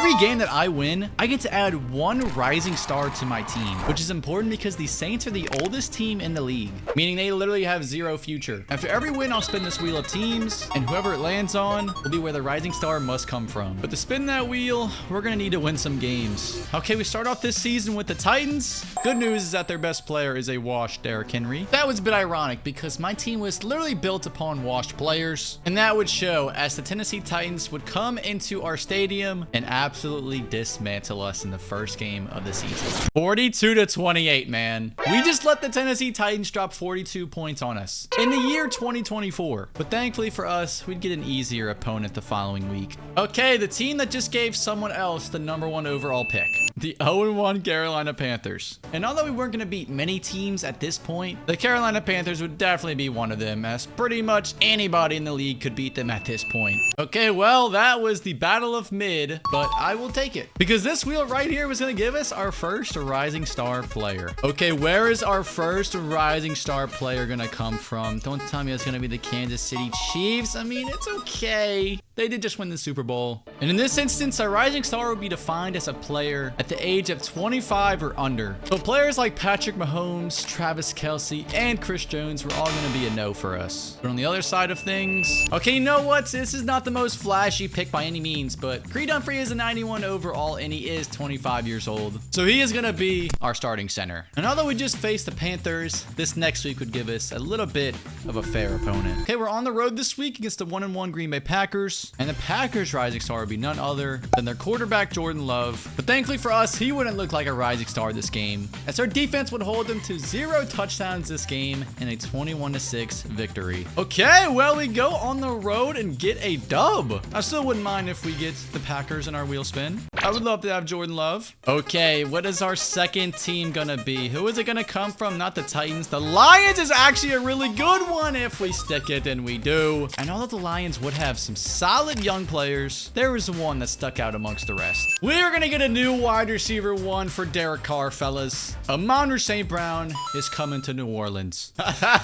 every game that I win, I get to add one rising star to my team, which is important because the Saints are the oldest team in the league, meaning they literally have zero future. After every win, I'll spin this wheel of teams, and whoever it lands on will be where the rising star must come from. But to spin that wheel, we're gonna need to win some games. Okay, we start off this season with the Titans. Good news is that their best player is a washed Derrick Henry. That was a bit ironic because my team was literally built upon washed players, and that would show as the Tennessee Titans would come into our stadium and absolutely dismantle us in the first game of the season. 42-28, man. We just let the Tennessee Titans drop 42 points on us in the year 2024. But thankfully for us, we'd get an easier opponent the following week. Okay, the team that just gave someone else the #1 overall pick. The 0-1 Carolina Panthers. And although we weren't going to beat many teams at this point, the Carolina Panthers would definitely be one of them, as pretty much anybody in the league could beat them at this point. Okay, well, that was the Battle of Mid, but I will take it because this wheel right here was going to give us our first rising star player. Okay, where is our first rising star player going to come from? Don't tell me it's going to be the Kansas City Chiefs. I mean, it's okay. They did just win the Super Bowl. And in this instance, a rising star would be defined as a player at the age of 25 or under. So players like Patrick Mahomes, Travis Kelce, and Chris Jones were all going to be a no for us. But on the other side of things, okay, you know what? This is not the most flashy pick by any means, but Creed Humphrey is a 91 overall and he is 25 years old. So he is going to be our starting center. And although we just faced the Panthers, this next week would give us a little bit of a fair opponent. Okay, we're on the road this week against the 1-1 Green Bay Packers. And the Packers rising star would be none other than their quarterback, Jordan Love. But thankfully for us, he wouldn't look like a rising star this game, as our defense would hold them to 0 touchdowns this game and a 21-6 victory. Okay, well, we go on the road and get a dub. I still wouldn't mind if we get the Packers in our wheel spin. I would love to have Jordan Love. Okay, what is our second team gonna be? Who is it gonna come from? Not the Titans. The Lions is actually a really good one if we stick it, and we do. I know that the Lions would have some solid young players. There was one that stuck out amongst the rest. We're gonna get a new wide receiver 1 for Derek Carr, fellas. Amon-Ra St. Brown is coming to New Orleans.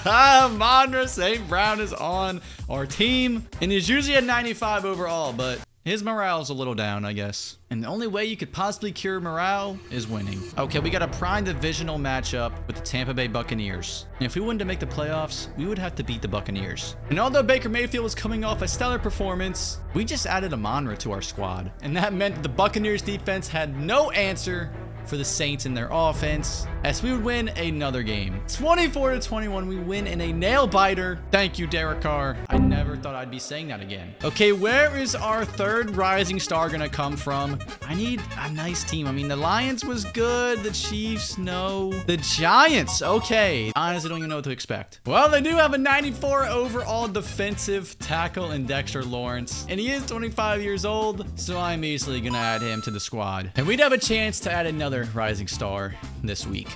Amon-Ra St. Brown is on our team, and he's usually a 95 overall, but his morale's a little down, I guess. And the only way you could possibly cure morale is winning. Okay, we got a prime divisional matchup with the Tampa Bay Buccaneers. And if we wanted to make the playoffs, we would have to beat the Buccaneers. And although Baker Mayfield was coming off a stellar performance, we just added Amon-Ra to our squad. And that meant that the Buccaneers defense had no answer for the Saints in their offense, as we would win another game. 24-21, we win in a nail biter. Thank you, Derek Carr. I never thought I'd be saying that again. Okay, where is our third rising star gonna come from? I need a nice team. I mean, the Lions was good. The Chiefs, no. The Giants, okay. Honestly, don't even know what to expect. Well, they do have a 94 overall defensive tackle in Dexter Lawrence, and he is 25 years old, so I'm easily gonna add him to the squad. And we'd have a chance to add another rising star this week.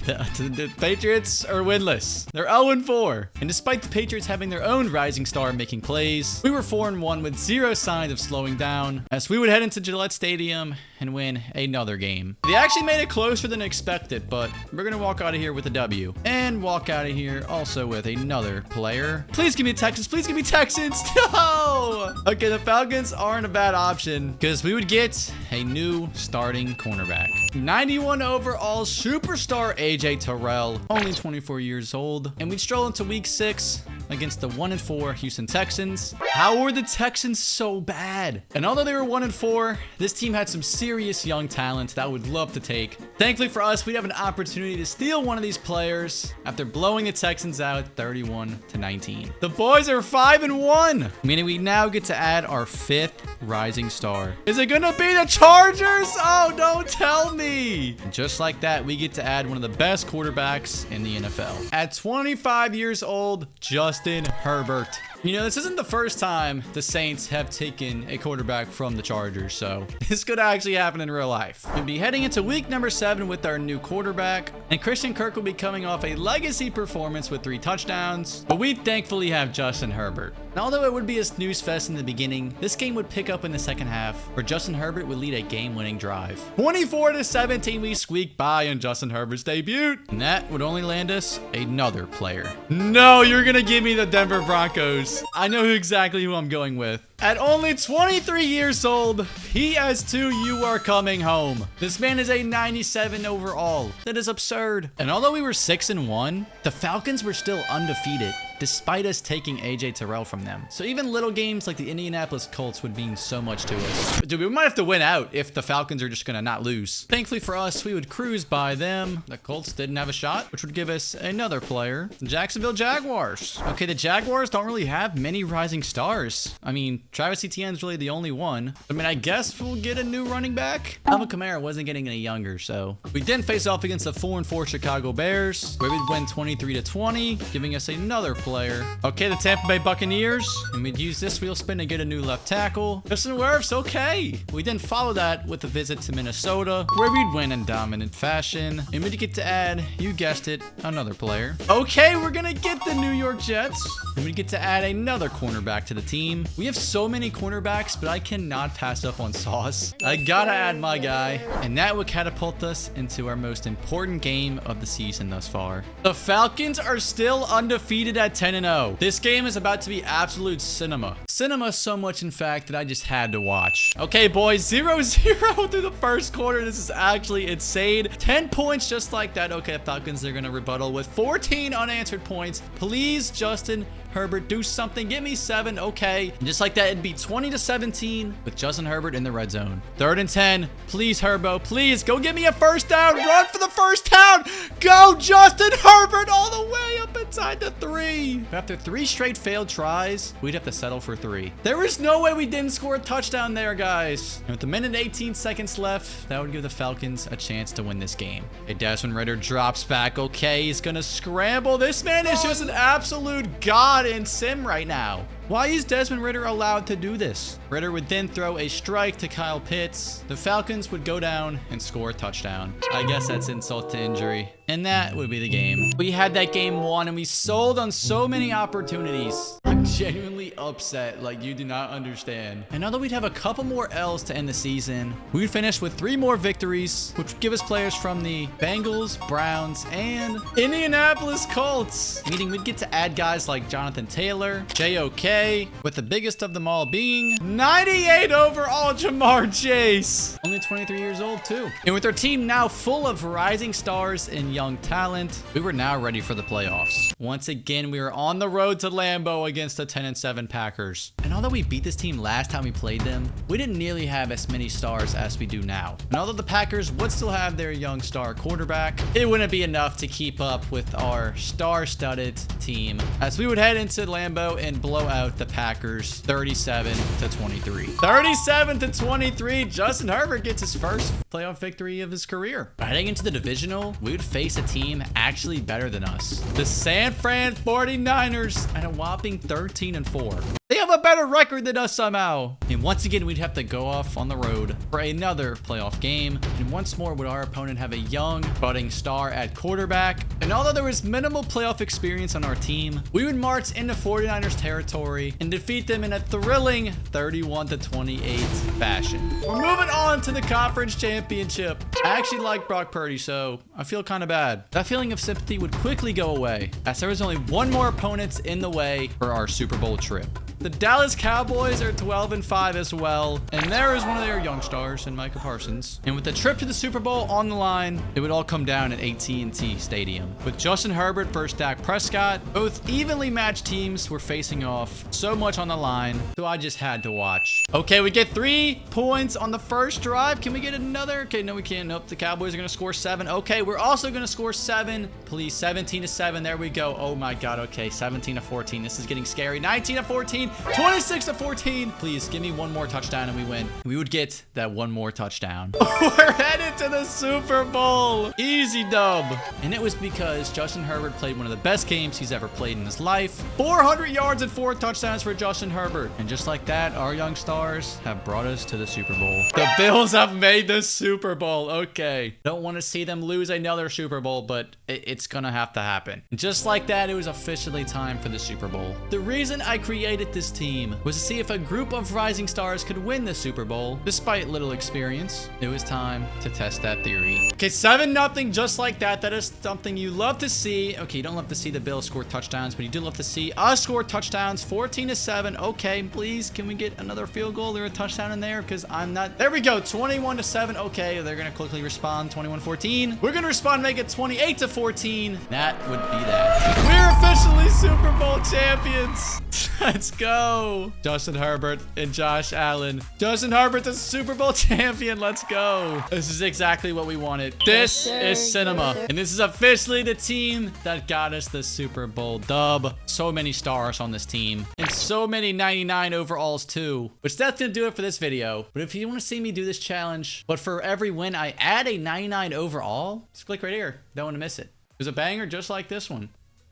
The Patriots are winless. They're 0-4. And despite the Patriots having their own rising star making plays, we were 4-1 with zero signs of slowing down, as we would head into Gillette Stadium and win another game. They actually made it closer than expected, but we're gonna walk out of here with a W and walk out of here also with another player. Please give me Texans. Please give me Texans. No! Okay, the Falcons aren't a bad option because we would get a new starting cornerback. 91 overall superstar AJ Terrell, only 24 years old, and we'd stroll into week 6 against the 1-4 Houston Texans. How were the Texans so bad? And although they were 1-4, this team had some serious young talent that I would love to take. Thankfully for us, we'd have an opportunity to steal one of these players after blowing the Texans out 31-19. The boys are 5-1, meaning we now get to add our 5th rising star. Is it gonna be the Chargers? Oh, don't tell me. And just like that, we get to add one of the best quarterbacks in the NFL. At 25 years old, Justin Herbert. You know, this isn't the first time the Saints have taken a quarterback from the Chargers, so this could actually happen in real life. We'll be heading into week number 7 with our new quarterback, and Christian Kirk will be coming off a legacy performance with 3 touchdowns, but we thankfully have Justin Herbert. And although it would be a snooze fest in the beginning, this game would pick up in the second half, where Justin Herbert would lead a game-winning drive. 24-17, we squeaked by on Justin Herbert's debut, and that would only land us another player. No, you're gonna give me the Denver Broncos. I know exactly who I'm going with. At only 23 years old, PS2, you are coming home. This man is a 97 overall. That is absurd. And although we were 6-1, the Falcons were still undefeated, despite us taking AJ Terrell from them. So even little games like the Indianapolis Colts would mean so much to us. Dude, we might have to win out if the Falcons are just gonna not lose. Thankfully for us, we would cruise by them. The Colts didn't have a shot, which would give us another player. The Jacksonville Jaguars. Okay, the Jaguars don't really have many rising stars. I mean, Travis Etienne's really the only one. I mean, I guess we'll get a new running back. Alvin Kamara wasn't getting any younger, so. We didn't face off against the 4-4 Chicago Bears, where we'd win 23-20, giving us another player. Okay, the Tampa Bay Buccaneers, and we'd use this wheel spin to get a new left tackle. Justin Wirfs, okay. We didn't follow that with a visit to Minnesota, where we'd win in dominant fashion, and we'd get to add, you guessed it, another player. Okay, we're gonna get the New York Jets, and we get to add another cornerback to the team. We have so many cornerbacks, but I cannot pass up on Sauce. I gotta add my guy, and that would catapult us into our most important game of the season thus far. The Falcons are still undefeated at 10-0. This game is about to be absolute cinema. Cinema so much, in fact, that I just had to watch. Okay, boys, 0-0 through the first quarter. This is actually insane. 10 points just like that. Okay, Falcons, they're gonna rebuttal with 14 unanswered points. Please, Justin Herbert, do something. Give me 7. Okay. And just like that, it'd be 20-17 with Justin Herbert in the red zone. 3rd and 10. Please, Herbo. Please, go get me a first down. Run for the first down. Go, Justin Herbert, all the way up inside the 3. After 3 straight failed tries, we'd have to settle for 3. There is no way we didn't score a touchdown there, guys. And with a minute and 18 seconds left, that would give the Falcons a chance to win this game. Hey, Desmond Ridder drops back. Okay, he's gonna scramble. This man is just an absolute god in sim right now. Why is Desmond Ridder allowed to do this? Ridder would then throw a strike to Kyle Pitts. The Falcons would go down and score a touchdown. I guess that's insult to injury. And that would be the game. We had that game won, and we sold on so many opportunities. I'm genuinely upset, like you do not understand. And although we'd have a couple more L's to end the season, we'd finish with 3 more victories, which would give us players from the Bengals, Browns, and Indianapolis Colts. Meaning we'd get to add guys like Jonathan Taylor, JOK, with the biggest of them all being 98 overall Jamar Chase. Only 23 years old too. And with our team now full of rising stars and young talent, we were now ready for the playoffs. Once again, we were on the road to Lambeau against the 10-7 Packers. And although we beat this team last time we played them, we didn't nearly have as many stars as we do now. And although the Packers would still have their young star quarterback, it wouldn't be enough to keep up with our star-studded team, as we would head into Lambeau and blow out the Packers 37-23. 37-23. Justin Herbert gets his first playoff victory of his career. Heading into the divisional, we would face a team actually better than us. The San Fran 49ers at a whopping 13-4. They have a better record than us somehow. And once again, we'd have to go off on the road for another playoff game. And once more, would our opponent have a young, budding star at quarterback. And although there was minimal playoff experience on our team, we would march into 49ers territory and defeat them in a thrilling 31-28 fashion. We're moving on to the conference championship. I actually like Brock Purdy, so I feel kind of bad. That feeling of sympathy would quickly go away, as there was only one more opponent in the way for our Super Bowl trip. The Dallas Cowboys are 12-5 as well, and there is one of their young stars in Micah Parsons. And with the trip to the Super Bowl on the line, it would all come down at AT&T Stadium. With Justin Herbert versus Dak Prescott, both evenly matched teams were facing off, so much on the line, so I just had to watch. Okay, we get 3 points on the first drive. Can we get another? Okay, no, we can't. Nope, the Cowboys are going to score 7. Okay, we're also going to score 7. Please, 17-7. There we go. Oh my God. Okay, 17-14. This is getting scary. 19-14. 26-14. Please give me one more touchdown and we win. We would get that one more touchdown. We're headed to the Super Bowl. Easy dub. And it was because Justin Herbert played one of the best games he's ever played in his life. 400 yards and 4 touchdowns for Justin Herbert. And just like that, our young stars have brought us to the Super Bowl. The Bills have made the Super Bowl. Okay. Don't want to see them lose another Super Bowl, but it's gonna have to happen. And just like that, it was officially time for the Super Bowl. The reason I created this team was to see if a group of rising stars could win the Super Bowl. Despite little experience, it was time to test that theory. Okay, 7-0, just like that. That is something you love to see. Okay, you don't love to see the Bills score touchdowns, but you do love to see us score touchdowns. 14-7. Okay, please, can we get another field goal or a touchdown in there? Because I'm not... There we go, 21-7. Okay, they're going to quickly respond. 21-14. We're going to respond and make it 28-14. That would be that. We're officially Super Bowl champions. Let's go. Justin Herbert and Josh Allen. Justin Herbert, the Super Bowl champion. Let's go. This is exactly what we wanted. This is cinema. And this is officially the team that got us the Super Bowl dub. So many stars on this team. And so many 99 overalls too. Which that's going to do it for this video. But if you want to see me do this challenge, but for every win I add a 99 overall, just click right here. Don't want to miss it. There's a banger just like this one.